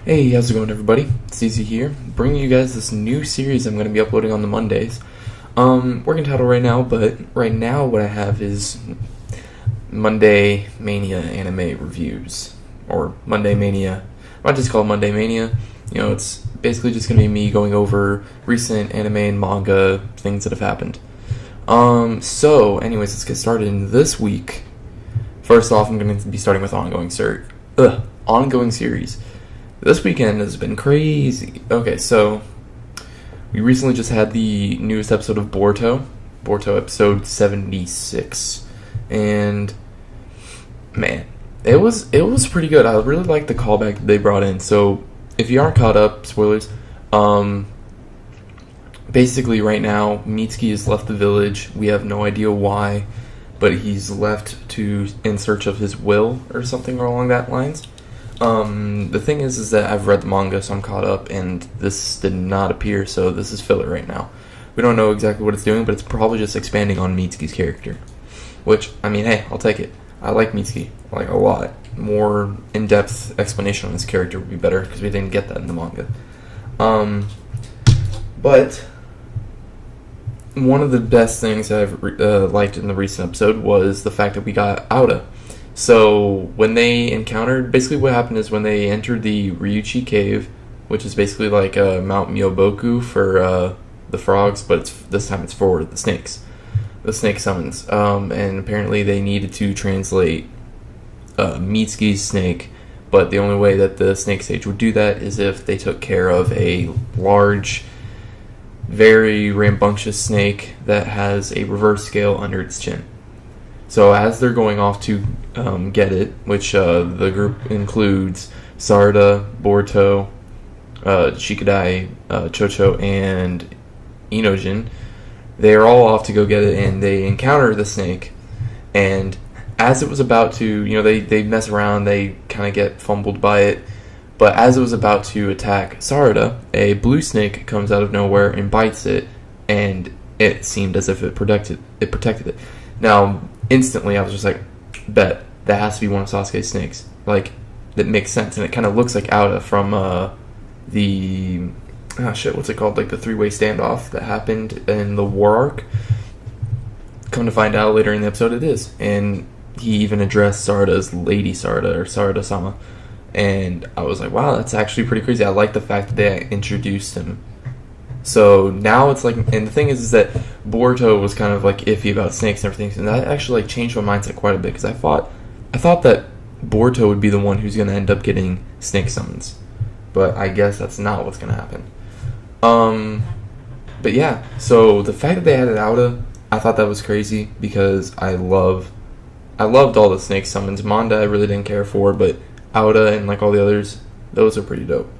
Hey, how's it going, everybody? SteeZy here, bringing you guys this new series I'm going to be uploading on the Mondays. Working title right now, but right now what I have is Monday Mania anime reviews, or Monday Mania. I might just call it Monday Mania. You know, it's basically just going to be me going over recent anime and manga things that have happened. So, anyways, let's get started. In this week, first off, I'm going to be starting with ongoing series. This weekend has been crazy. Okay, so we recently just had the newest episode of Boruto episode 76, and man, it was pretty good. I really liked the callback that they brought in. So if you aren't caught up, spoilers. Basically, right now, Mitsuki has left the village. We have no idea why, but he's left in search of his will or something along that lines. The thing is that I've read the manga, so I'm caught up, and this did not appear, so this is filler right now. We don't know exactly what it's doing, but it's probably just expanding on Mitsuki's character. Which, I mean, hey, I'll take it. I like Mitsuki, like, a lot. More in-depth explanation on his character would be better, because we didn't get that in the manga. But one of the best things I've liked in the recent episode was the fact that we got Aureo. So when they encountered, basically what happened is when they entered the Ryuchi cave, which is basically like Mount Myoboku for the frogs, but this time it's for the snakes. The snake summons. And apparently they needed to translate Mitsuki's snake, but the only way that the snake sage would do that is if they took care of a large, very rambunctious snake that has a reverse scale under its chin. So as they're going off to get it, which the group includes Sarada, Boruto, Shikadai, Jojo, and Inojin, they are all off to go get it, and they encounter the snake. And as it was about to, they mess around, they kind of get fumbled by it. But as it was about to attack Sarada, a blue snake comes out of nowhere and bites it, and it seemed as if it protected it. Now, instantly, I was just like, bet, that has to be one of Sasuke's snakes. Like, that makes sense. And it kind of looks like Aureo from what's it called? Like, the three-way standoff that happened in the war arc. Come to find out later in the episode, it is. And he even addressed Sarada as Lady Sarada, or Sarada-sama. And I was like, wow, that's actually pretty crazy. I like the fact that they introduced him. So now it's like, and the thing is that Boruto was kind of like iffy about snakes and everything, and that actually like changed my mindset quite a bit, because I thought that Boruto would be the one who's going to end up getting snake summons, but I guess that's not what's going to happen. But yeah, so the fact that they added Aureo, I thought that was crazy, because I loved all the snake summons. Manga I really didn't care for, but Aureo and like all the others, those are pretty dope.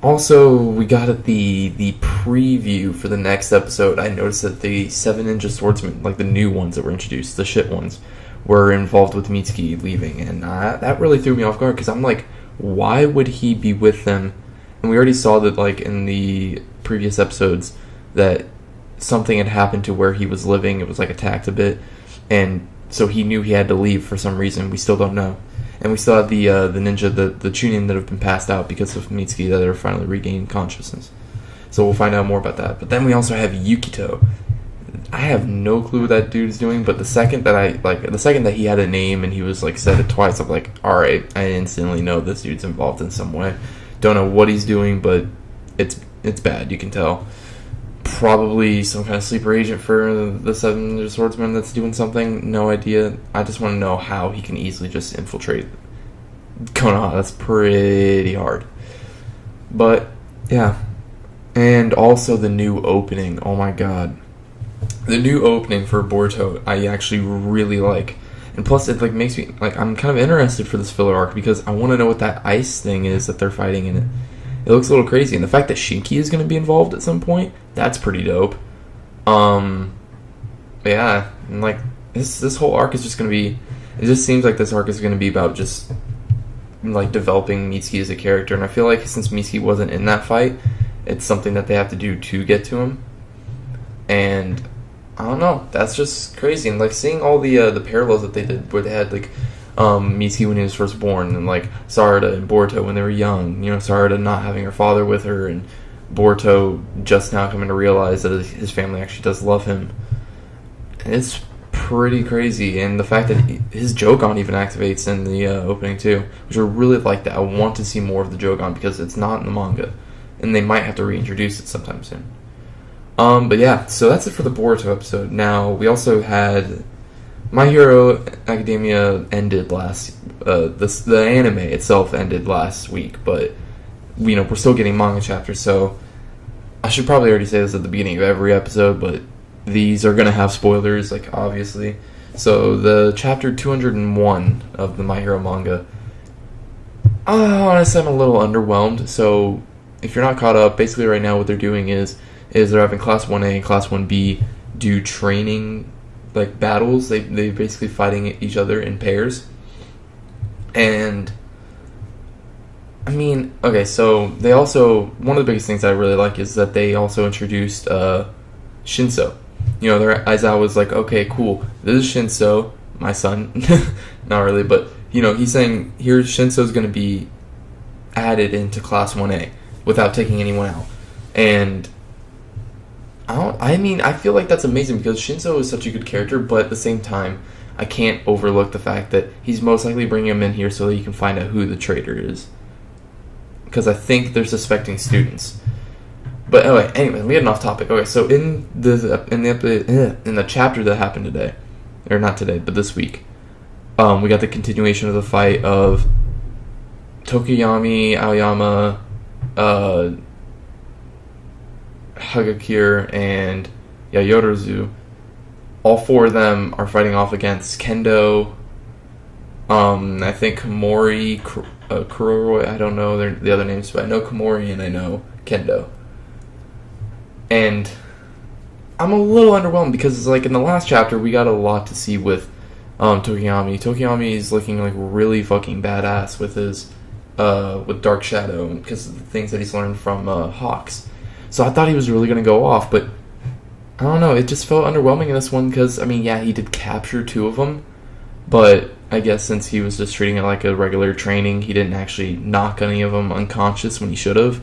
Also, we got the preview for the next episode. I noticed that the 7 Ninja Swordsmen, like the new ones that were introduced, the shit ones, were involved with Mitsuki leaving. And that really threw me off guard, because I'm like, why would he be with them? And we already saw that, like, in the previous episodes, that something had happened to where he was living. It was, like, attacked a bit. And so he knew he had to leave for some reason. We still don't know. And we still have the ninja, the Chunin that have been passed out because of Mitsuki that are finally regained consciousness. So we'll find out more about that. But then we also have Yukito. I have no clue what that dude is doing, but the second that he had a name and he was like said it twice, I'm like, alright, I instantly know this dude's involved in some way. Don't know what he's doing, but it's bad, you can tell. Probably some kind of sleeper agent for the 7 Ninja Swordsman that's doing something. No idea. I just want to know how he can easily just infiltrate Konoha. That's pretty hard. But, yeah. And also the new opening. Oh my god. The new opening for Boruto, I actually really like. And plus, it like makes me, like, I'm kind of interested for this filler arc, because I want to know what that ice thing is that they're fighting in it. It looks a little crazy, and the fact that Shinki is going to be involved at some point, that's pretty dope. Yeah, and like, this whole arc is just going to be, it just seems like this arc is going to be about just, like, developing Mitsuki as a character, and I feel like since Mitsuki wasn't in that fight, it's something that they have to do to get to him, and I don't know, that's just crazy, and like, seeing all the parallels that they did, where they had, like, Mitsuki when he was first born, and like Sarada and Boruto when they were young. You know, Sarada not having her father with her, and Boruto just now coming to realize that his family actually does love him. And it's pretty crazy, and the fact that his Jogan even activates in the opening too, which I really like that. I want to see more of the Jogan because it's not in the manga, and they might have to reintroduce it sometime soon. But yeah, so that's it for the Boruto episode. Now we also had My Hero Academia ended last. The anime itself ended last week, but we're still getting manga chapters. So I should probably already say this at the beginning of every episode, but these are gonna have spoilers, like obviously. So the chapter 201 of the My Hero manga. Honestly, I'm a little underwhelmed. So if you're not caught up, basically right now what they're doing is they're having Class 1A and Class 1B do training, like battles. They're basically fighting each other in pairs. And I mean, okay, so they also, one of the biggest things I really like is that they also introduced Shinso. Aizawa was like, okay, cool, this is Shinso, my son. Not really, but he's saying here Shinso's going to be added into Class 1A without taking anyone out. And I feel like that's amazing because Shinso is such a good character, but at the same time, I can't overlook the fact that he's most likely bringing him in here so that you can find out who the traitor is. Because I think they're suspecting students. But anyway, we get off topic. Okay, so in the chapter that happened today, or not today, but this week, we got the continuation of the fight of Tokoyami, Aoyama, Hagakure, and Yayorozu. All four of them are fighting off against Kendo. I think Komori, Kuroroi, I don't know the other names, but I know Komori and I know Kendo. And I'm a little underwhelmed because, like, in the last chapter, we got a lot to see with Tokoyami. Tokoyami is looking like really fucking badass with his with Dark Shadow because of the things that he's learned from Hawks. So I thought he was really going to go off, but I don't know. It just felt underwhelming in this one because, I mean, yeah, he did capture 2 of them, but I guess since he was just treating it like a regular training, he didn't actually knock any of them unconscious when he should have.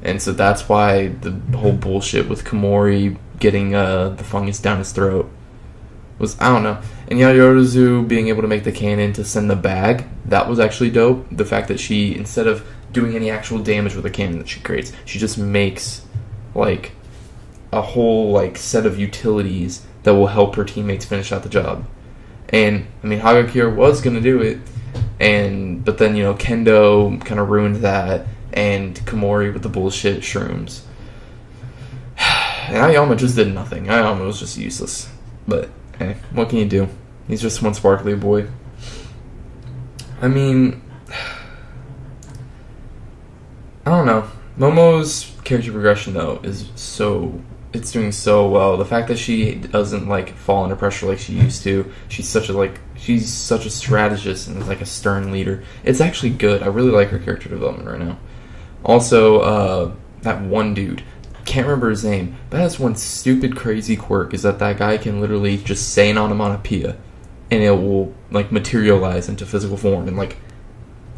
And so that's why the whole bullshit with Komori getting the fungus down his throat was, I don't know. And Yayorozu being able to make the cannon to send the bag, that was actually dope. The fact that she, instead of doing any actual damage with the cannon that she creates, she just makes, like, a whole, like, set of utilities that will help her teammates finish out the job. And, I mean, Hagakure was going to do it, but then, Kendo kind of ruined that, and Komori with the bullshit shrooms. And Aoyama just did nothing. Aoyama was just useless. But, hey, what can you do? He's just one sparkly boy. I mean, I don't know. Momo's character progression, though, it's doing so well. The fact that she doesn't, like, fall under pressure like she used to. She's such a strategist and is like a stern leader. It's actually good. I really like her character development right now. Also, that one dude, can't remember his name, but that's one stupid crazy quirk is that guy can literally just say an onomatopoeia and it will, like, materialize into physical form and, like,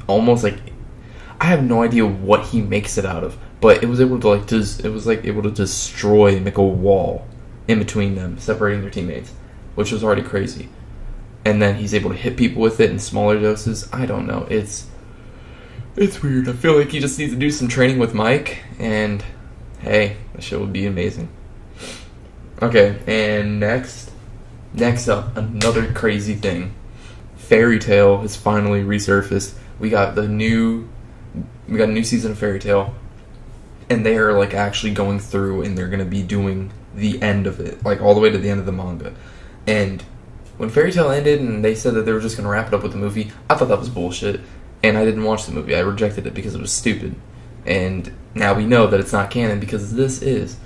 almost like, I have no idea what he makes it out of, but it was able to, like, able to destroy, make a wall in between them, separating their teammates, which was already crazy. And then he's able to hit people with it in smaller doses. I don't know. It's weird. I feel like he just needs to do some training with Mike, and hey, that shit would be amazing. Okay, and next up, another crazy thing. Fairy Tail has finally resurfaced. We got a new season of Fairy Tail, and they are, like, actually going through and they're going to be doing the end of it, like, all the way to the end of the manga. And when Fairy Tail ended and they said that they were just going to wrap it up with the movie, I thought that was bullshit. And I didn't watch the movie. I rejected it because it was stupid. And now we know that it's not canon because this is.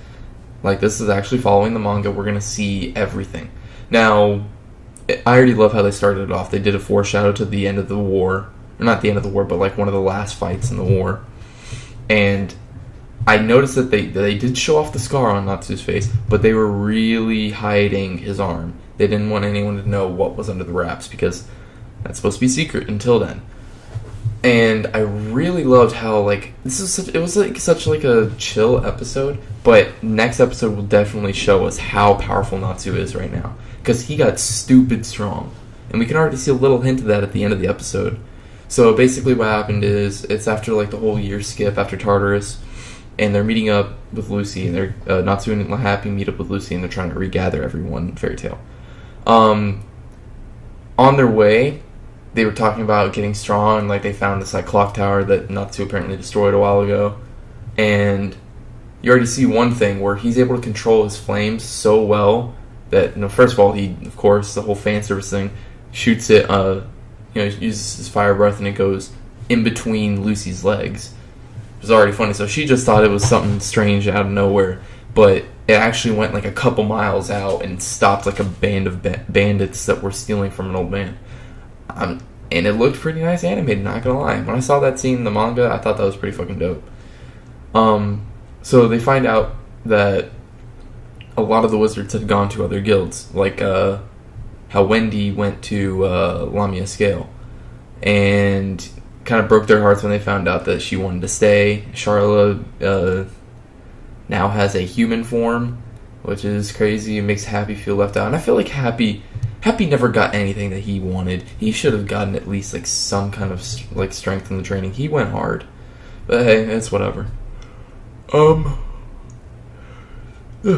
Like, this is actually following the manga. We're going to see everything. Now, I already love how they started it off. They did a foreshadow to the end of the war. Or not the end of the war, but, like, one of the last fights in the war. And I noticed that they did show off the scar on Natsu's face, but they were really hiding his arm. They didn't want anyone to know what was under the wraps because That's supposed to be secret until then. And I really loved how, like, it was like such like a chill episode, but next episode will definitely show us how powerful Natsu is right now, because he got stupid strong, and we can already see a little hint of that at the end of the episode. So basically what happened is, it's after like the whole year skip after Tartarus, and they're meeting up with Lucy, and they're Natsu and Happy meet up with Lucy, and they're trying to regather everyone in Fairy Tail. On their way, they were talking about getting strong, like they found this like clock tower that Natsu apparently destroyed a while ago, and you already see one thing where he's able to control his flames so well that, first of all, he, of course, the whole fan service thing, shoots it, uses his fire breath, and it goes in between Lucy's legs. It was already funny, so she just thought it was something strange out of nowhere, but it actually went like a couple miles out and stopped like a band of bandits that were stealing from an old man. And it looked pretty nice animated, not gonna lie. When I saw that scene in the manga, I thought that was pretty fucking dope. So they find out that a lot of the wizards had gone to other guilds, like how Wendy went to Lamia Scale, and kind of broke their hearts when they found out that she wanted to stay. Charla now has a human form, which is crazy. It makes Happy feel left out, and I feel like Happy never got anything that he wanted. He should have gotten at least like some kind of like strength in the training. He went hard, but hey, it's whatever.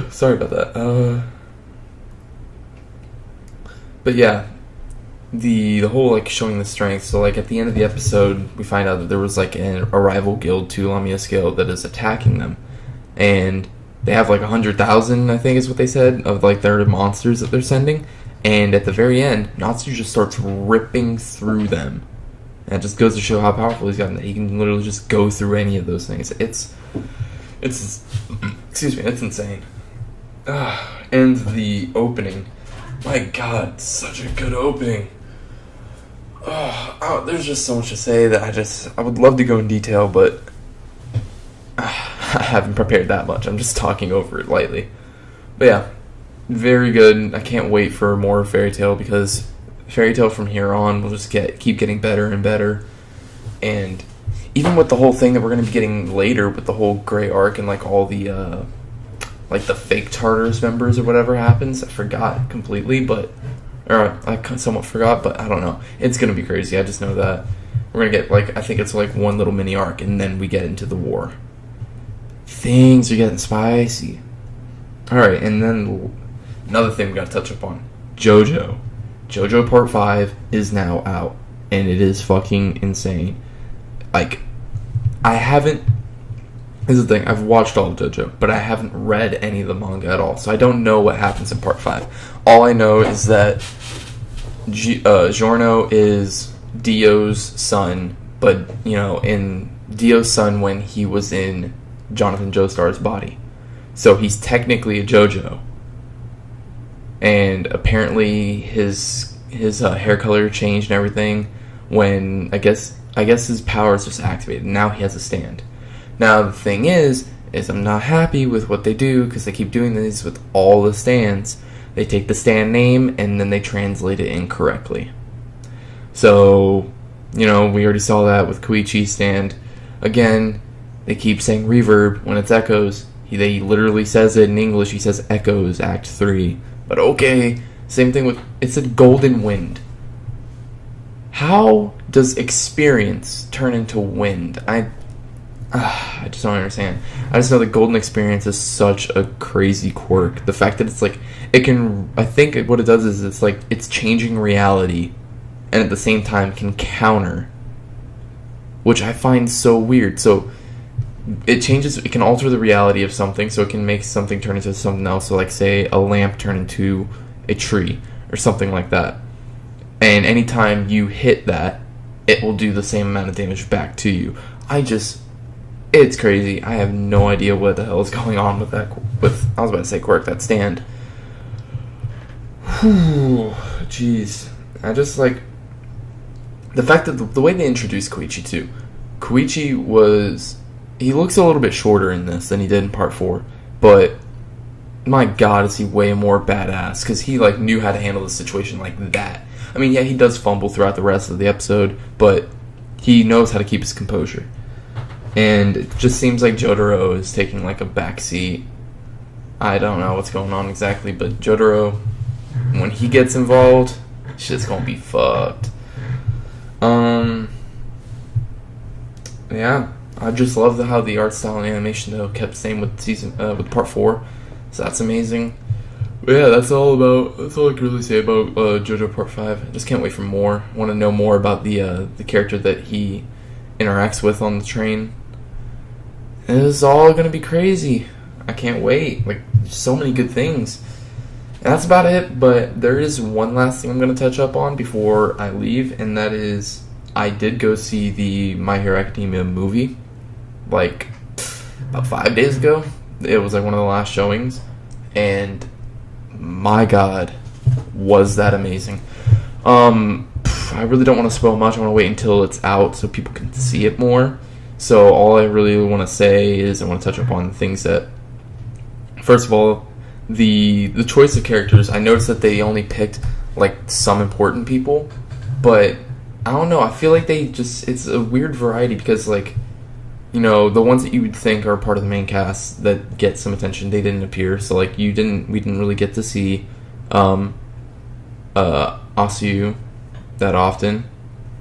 Sorry about that. But yeah, the whole like showing the strength. So like at the end of the episode, we find out that there was like a rival guild to Lamia Scale that is attacking them, and they have like 100,000, I think is what they said, of like their monsters that they're sending. And at the very end, Natsu just starts ripping through them. And it just goes to show how powerful he's gotten, that he can literally just go through any of those things. It's excuse me, it's insane. And the opening, my god, such a good opening. There's just so much to say that I would love to go in detail, but I haven't prepared that much. I'm just talking over it lightly. But yeah, very good. I can't wait for more Fairy Tail, because Fairy Tail from here on will just keep getting better and better. And even with the whole thing that we're going to be getting later with the whole Grey Arc and like all the like the fake Tartarus members or whatever happens, I forgot completely, or I somewhat forgot, but I don't know. It's going to be crazy. I just know that we're going to get like, I think it's like one little mini arc, and then we get into the war. Things are getting spicy. Alright, and then another thing we gotta touch upon. Jojo. Jojo Part 5 is now out, and it is fucking insane. Like, this is the thing, I've watched all of Jojo, but I haven't read any of the manga at all, so I don't know what happens in Part 5. All I know is that Giorno is Dio's son, but, in Dio's son when he was in Jonathan Joestar's body. So he's technically a JoJo. And apparently his hair color changed and everything when I guess his powers just activated. Now he has a stand. Now the thing is I'm not happy with what they do, because they keep doing this with all the stands. They take the stand name and then they translate it incorrectly. So, we already saw that with Koichi's stand. Again, they keep saying reverb when it's echoes. They literally says it in English. He says echoes, Act 3. But okay, same thing with, it's a golden wind. How does experience turn into wind? I just don't understand. I just know the golden experience is such a crazy quirk. The fact that it's like, I think what it does is it's like, it's changing reality, and at the same time can counter, which I find so weird. So, it can alter the reality of something, so it can make something turn into something else. So like, say, a lamp turn into a tree, or something like that. And anytime you hit that, it will do the same amount of damage back to you. It's crazy. I have no idea what the hell is going on with that, I was about to say quirk, that stand. Whew, jeez. I just like, the fact that the way they introduced Koichi too. Koichi he looks a little bit shorter in this than he did in Part 4, but my god, is he way more badass, because he, like, knew how to handle the situation like that. I mean, yeah, he does fumble throughout the rest of the episode, but he knows how to keep his composure. And it just seems like Jotaro is taking, like, a backseat. I don't know what's going on exactly, but Jotaro, when he gets involved, shit's gonna be fucked. Yeah, I just love how the art style and animation, though, kept the same with with part 4, so that's amazing. But yeah, that's all I can really say about JoJo Part 5. I just can't wait for more. I want to know more about the character that he interacts with on the train. And it's all gonna be crazy. I can't wait. Like, so many good things. And that's about it, but there is one last thing I'm going to touch up on before I leave, and that is, I did go see the My Hero Academia movie, like, about 5 days ago. It was, like, one of the last showings, and my god, was that amazing. I really don't want to spoil much. I want to wait until it's out so people can see it more. So all I really want to say is I want to touch up on things that, first of all, the choice of characters. I noticed that they only picked, like, some important people, but I don't know, I feel like it's a weird variety, because, like, you know, the ones that you would think are part of the main cast that get some attention, they didn't appear. So, like, we didn't really get to see Asuyu that often,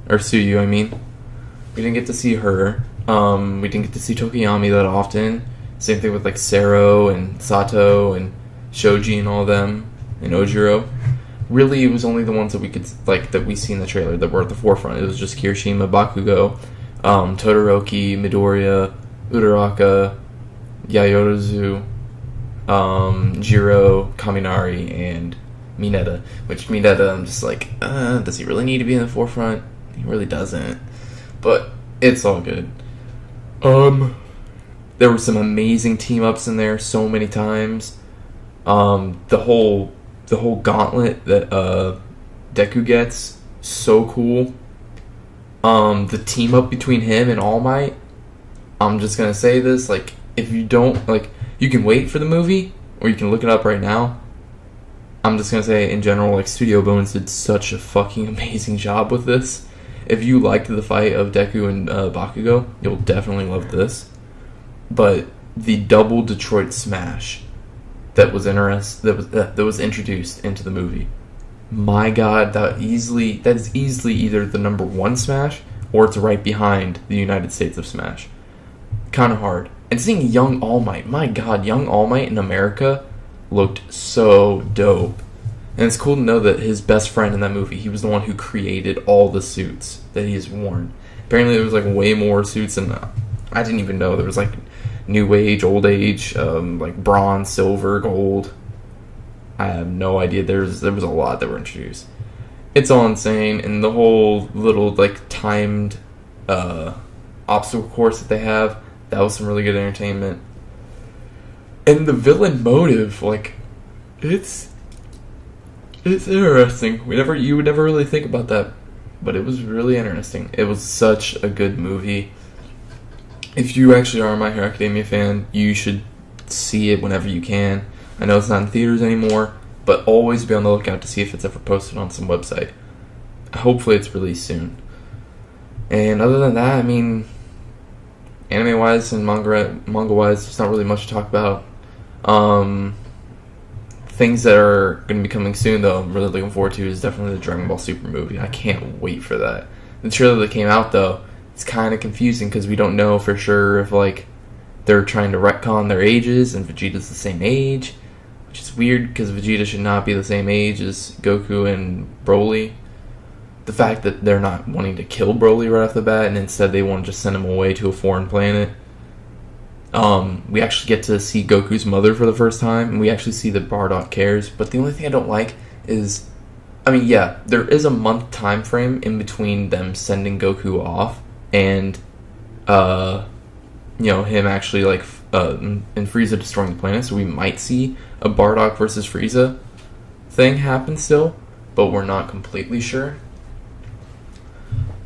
or Suyu, I mean. We didn't get to see her. We didn't get to see Tokiyami that often. Same thing with, like, Sero and Sato and Shoji and all of them, and Ojiro. Really, it was only the ones that we could, like, that we see in the trailer that were at the forefront. It was just Kirishima, Bakugo, Todoroki, Midoriya, Uraraka, Yaoyorozu, Jiro, Kaminari, and Mineta. Which Mineta, I'm just like, does he really need to be in the forefront? He really doesn't. But it's all good. There were some amazing team-ups in there so many times. The whole gauntlet that Deku gets, so cool. The team-up between him and All Might, I'm just gonna say this, like, if you don't, like, you can wait for the movie, or you can look it up right now. I'm just gonna say, in general, like, Studio Bones did such a fucking amazing job with this. If you liked the fight of Deku and Bakugo, you'll definitely love this. But the double Detroit smash that was introduced into the movie, my god, that is easily either the number 1 smash, or it's right behind the United States of Smash. Kind of hard. And seeing young All Might, my god, young All Might in America looked so dope. And it's cool to know that his best friend in that movie, he was the one who created all the suits that he has worn. Apparently there was, like, way more suits than I didn't even know. There was, like, New Age, Old Age, like bronze, silver, gold. I have no idea. There was a lot that were introduced. It's all insane, and the whole little, like, timed obstacle course that they have, that was some really good entertainment. And the villain motive, like, it's interesting. You would never really think about that, but it was really interesting. It was such a good movie. If you actually are a My Hero Academia fan, you should see it whenever you can. I know it's not in theaters anymore, but always be on the lookout to see if it's ever posted on some website. Hopefully it's released soon. And other than that, I mean, anime-wise and manga-wise, there's not really much to talk about. Things that are going to be coming soon, though, I'm really looking forward to, is definitely the Dragon Ball Super movie. I can't wait for that. The trailer that came out, though, it's kind of confusing because we don't know for sure if, like, they're trying to retcon their ages and Vegeta's the same age, which is weird because Vegeta should not be the same age as Goku and Broly. The fact that they're not wanting to kill Broly right off the bat and instead they want to just send him away to a foreign planet. We actually get to see Goku's mother for the first time, and we actually see that Bardock cares, but the only thing I don't like is, I mean, yeah, there is a month time frame in between them sending Goku off and, him actually, like, and Frieza destroying the planet, so we might see a Bardock versus Frieza thing happen still, but we're not completely sure.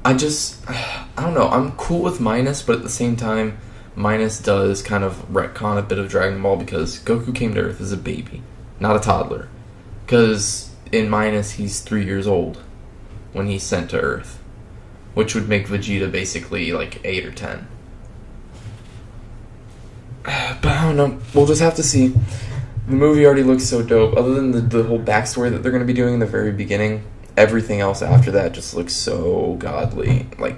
I don't know, I'm cool with Minus, but at the same time, Minus does kind of retcon a bit of Dragon Ball because Goku came to Earth as a baby, not a toddler. Because in Minus, he's 3 years old when he's sent to Earth, which would make Vegeta basically like 8 or 10. But I don't know. We'll just have to see. The movie already looks so dope. Other than the whole backstory that they're going to be doing in the very beginning, everything else after that just looks so godly. Like,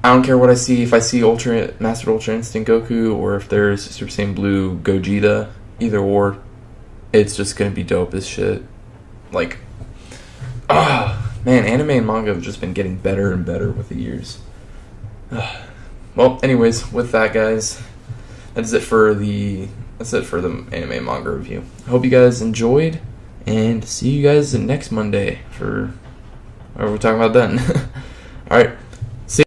I don't care what I see. If I see Master Ultra Instinct Goku, or if there's Super Saiyan Blue Gogeta, either or, it's just going to be dope as shit. Like, man, anime and manga have just been getting better and better with the years. Well, anyways, with that, guys, that's it for the anime and manga review. I hope you guys enjoyed, and see you guys next Monday for whatever we're talking about then. All right.